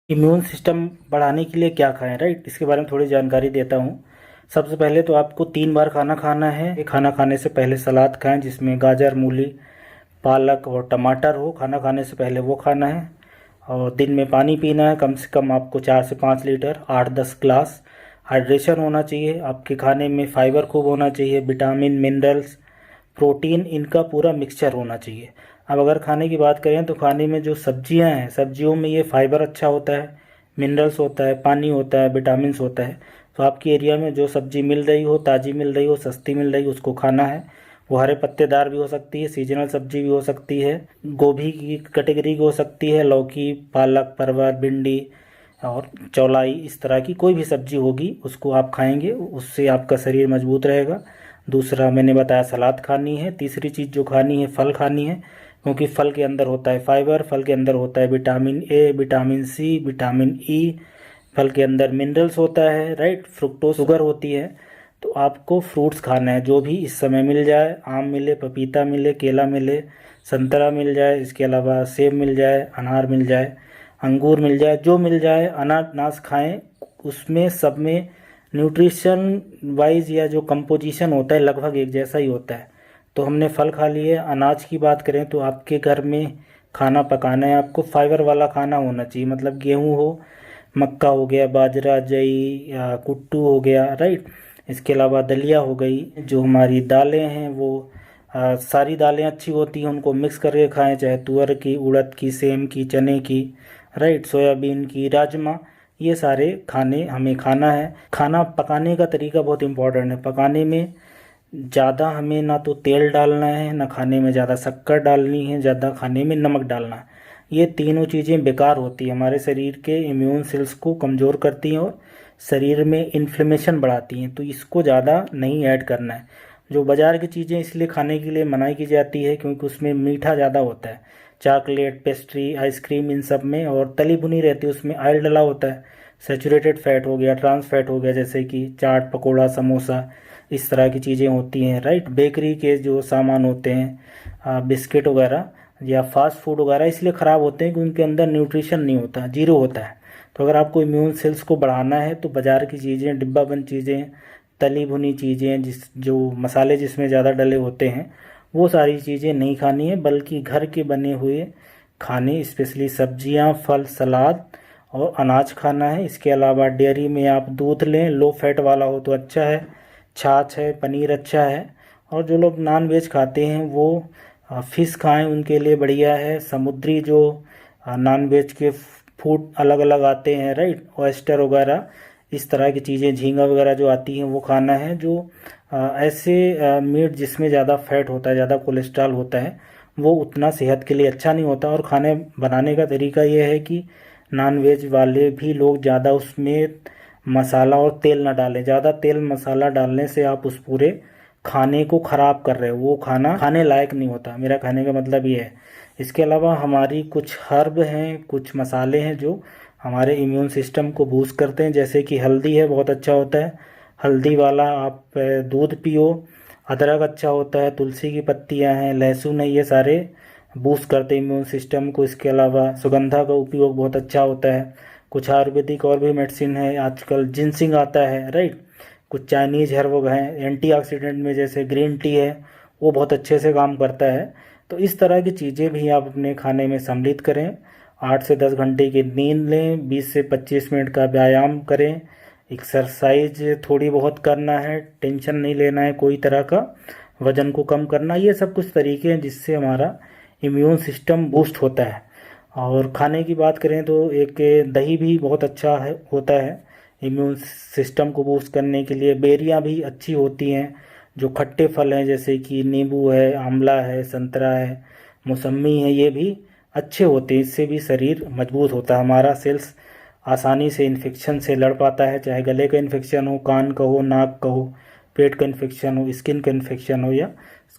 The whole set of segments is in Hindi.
इम्यून सिस्टम बढ़ाने के लिए क्या खाएं, राइट, इसके बारे में थोड़ी जानकारी देता हूँ। सबसे पहले तो आपको 3 बार खाना खाना है। खाना खाने से पहले सलाद खाएं जिसमें गाजर, मूली, पालक और टमाटर हो। खाना खाने से पहले वो खाना है। और दिन में पानी पीना है, कम से कम आपको 4 से 5 लीटर, 8-10 ग्लास। हाइड्रेशन होना चाहिए। आपके खाने में फाइबर खूब होना चाहिए, विटामिन, मिनरल्स, प्रोटीन, इनका पूरा मिक्सचर होना चाहिए। अब अगर खाने की बात करें तो खाने में जो सब्जियां हैं, सब्जियों में ये फाइबर अच्छा होता है, मिनरल्स होता है, पानी होता है, विटामिन्स होता है। तो आपकी एरिया में जो सब्जी मिल रही हो, ताज़ी मिल रही हो, सस्ती मिल रही हो, उसको खाना है। वो हरे पत्तेदार भी हो सकती है, सीजनल सब्जी भी हो सकती है, गोभी की कैटेगरी की हो सकती है, लौकी, पालक, परवल, भिंडी और चौलाई, इस तरह की कोई भी सब्जी होगी उसको आप खाएंगे, उससे आपका शरीर मजबूत रहेगा। दूसरा मैंने बताया सलाद खानी है। तीसरी चीज़ जो खानी है, फल खानी है, क्योंकि फल के अंदर होता है फाइबर, फल के अंदर होता है vitamin A, vitamin C, vitamin E, फल के अंदर मिनरल्स होता है, राइट, फ्रुक्टोज शुगर होती है। तो आपको फ्रूट्स खाना है जो भी इस समय मिल जाए। आम मिले, पपीता मिले, केला मिले, संतरा मिल जाए, इसके अलावा सेब मिल जाए, अनार मिल जाए, अंगूर मिल जाए, जो मिल जाए अनानास खाएं। उसमें सब में न्यूट्रिशन वाइज या जो कंपोजिशन होता है लगभग एक जैसा ही होता है। तो हमने फल खा लिए। अनाज की बात करें तो आपके घर में खाना पकाना है, आपको फाइबर वाला खाना होना चाहिए, मतलब गेहूँ हो, मक्का हो गया, बाजरा, जई या कुट्टू हो गया, राइट। इसके अलावा दलिया हो गई। जो हमारी दालें हैं वो सारी दालें अच्छी होती हैं, उनको मिक्स करके खाएं, चाहे तुअर की, उड़द की, सेम की, चने की, राइट, सोयाबीन की, राजमा। ये सारे खाने हमें खाना है। खाना पकाने का तरीका बहुत इम्पोर्टेंट है। पकाने में ज़्यादा हमें ना तो तेल डालना है, ना खाने में ज़्यादा शक्कर डालनी है, ज़्यादा खाने में नमक डालना है। ये तीनों चीज़ें बेकार होती हैं, हमारे शरीर के इम्यून सेल्स को कमज़ोर करती हैं और शरीर में इन्फ्लेमेशन बढ़ाती हैं। तो इसको ज़्यादा नहीं ऐड करना है। जो बाज़ार की चीज़ें इसलिए खाने के लिए मनाही की जाती है क्योंकि उसमें मीठा ज़्यादा होता है। चॉकलेट, पेस्ट्री, आइसक्रीम, इन सब में, और तली भुनी रहती है, उसमें ऑयल डला होता है, सेचूरेटेड फैट हो गया, ट्रांस फैट हो गया, जैसे कि चाट, पकोड़ा, समोसा, इस तरह की चीज़ें होती हैं, राइट। बेकरी के जो सामान होते हैं, बिस्किट वगैरह या फास्ट फूड वगैरह, इसलिए ख़राब होते हैं कि उनके अंदर न्यूट्रिशन नहीं होता, जीरो होता है। तो अगर आपको इम्यून सेल्स को बढ़ाना है तो बाज़ार की चीज़ें, डिब्बाबंद चीज़ें, तली भुनी चीज़ें, जो मसाले जिसमें ज़्यादा डले होते हैं, वो सारी चीज़ें नहीं खानी है, बल्कि घर के बने हुए खाने, स्पेशली सब्जियां, फल, सलाद और अनाज खाना है। इसके अलावा डेयरी में आप दूध लें, लो फैट वाला हो तो अच्छा है, छाछ है, पनीर अच्छा है। और जो लोग नॉन वेज खाते हैं वो फ़िश खाएं, उनके लिए बढ़िया है। समुद्री जो नॉन वेज के फूड अलग अलग आते हैं, राइट, ऑयस्टर वगैरह, इस तरह की चीज़ें, झींगा वगैरह जो आती हैं वो खाना है। जो ऐसे मीट जिसमें ज़्यादा फैट होता है, ज़्यादा कोलेस्ट्रॉल होता है, वो उतना सेहत के लिए अच्छा नहीं होता। और खाने बनाने का तरीका ये है कि नॉन वेज वाले भी लोग ज़्यादा उसमें मसाला और तेल ना डालें। ज़्यादा तेल मसाला डालने से आप उस पूरे खाने को ख़राब कर रहे हो, वो खाना खाने लायक नहीं होता। मेरा कहने का मतलब ये है। इसके अलावा हमारी कुछ हर्ब हैं, कुछ मसाले हैं जो हमारे इम्यून सिस्टम को बूस्ट करते हैं, जैसे कि हल्दी है, बहुत अच्छा होता है। हल्दी वाला आप दूध पियो। अदरक अच्छा होता है, तुलसी की पत्तियां हैं, लहसुन है, ये सारे बूस्ट करते हैं इम्यून सिस्टम को। इसके अलावा सुगंधा का उपयोग बहुत अच्छा होता है। कुछ आयुर्वेदिक और भी मेडिसिन है, आजकल जिनसिंग आता है, राइट। कुछ चाइनीज हर्ब हैं एंटीऑक्सीडेंट में, जैसे ग्रीन टी है, वो बहुत अच्छे से काम करता है। तो इस तरह की चीज़ें भी आप अपने खाने में सम्मिलित करें। 8 से 10 घंटे की नींद लें, 20 से 25 मिनट का व्यायाम करें, एक्सरसाइज थोड़ी बहुत करना है, टेंशन नहीं लेना है कोई तरह का, वज़न को कम करना। ये सब कुछ तरीके हैं जिससे हमारा इम्यून सिस्टम बूस्ट होता है। और खाने की बात करें तो एक दही भी बहुत अच्छा है, होता है इम्यून सिस्टम को बूस्ट करने के लिए। बेरियां भी अच्छी होती हैं, जो खट्टे फल हैं, जैसे कि नींबू है, आंवला है, संतरा है, मौसम्मी है, ये भी अच्छे होते हैं। इससे भी शरीर मजबूत होता है, हमारा सेल्स आसानी से इन्फेक्शन से लड़ पाता है, चाहे गले का इन्फेक्शन हो, कान का हो, नाक का हो, पेट का इन्फेक्शन हो, स्किन का इन्फेक्शन हो, या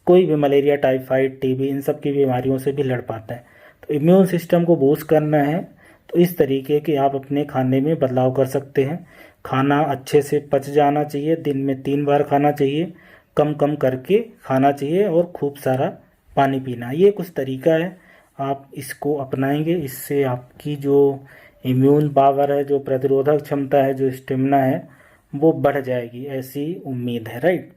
कोई भी मलेरिया, टाइफाइड, टीबी, इन सब की बीमारियों से भी लड़ पाता है। तो इम्यून सिस्टम को बूस्ट करना है तो इस तरीके के आप अपने खाने में बदलाव कर सकते हैं। खाना अच्छे से पच जाना चाहिए, दिन में 3 बार खाना चाहिए, कम कम करके खाना चाहिए, और खूब सारा पानी पीना। ये कुछ तरीका है, आप इसको अपनाएंगे, इससे आपकी जो इम्यून पावर है, जो प्रतिरोधक क्षमता है, जो स्टेमिना है, वो बढ़ जाएगी, ऐसी उम्मीद है, राइट।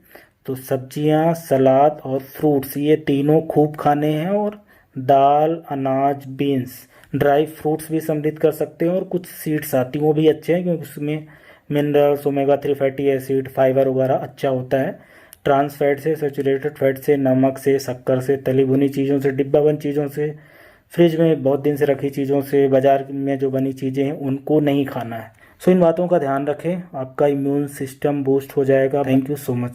तो सब्जियां, सलाद और फ्रूट्स ये तीनों खूब खाने हैं, और दाल, अनाज, बीन्स, ड्राई फ्रूट्स भी समृद्ध कर सकते हैं, और कुछ सीड्स आती हैं वो भी अच्छे हैं क्योंकि उसमें minerals, omega 3 fatty acid, fibre वगैरह अच्छा होता है। ट्रांस फैट से, सेचुरेटेड फैट से, नमक से, शक्कर से, तली भुनी चीज़ों से, डिब्बाबंद चीज़ों से, फ्रिज में बहुत दिन से रखी चीज़ों से, बाजार में जो बनी चीज़ें हैं उनको नहीं खाना है। सो इन बातों का ध्यान रखें, आपका इम्यून सिस्टम बूस्ट हो जाएगा। Thank you so much.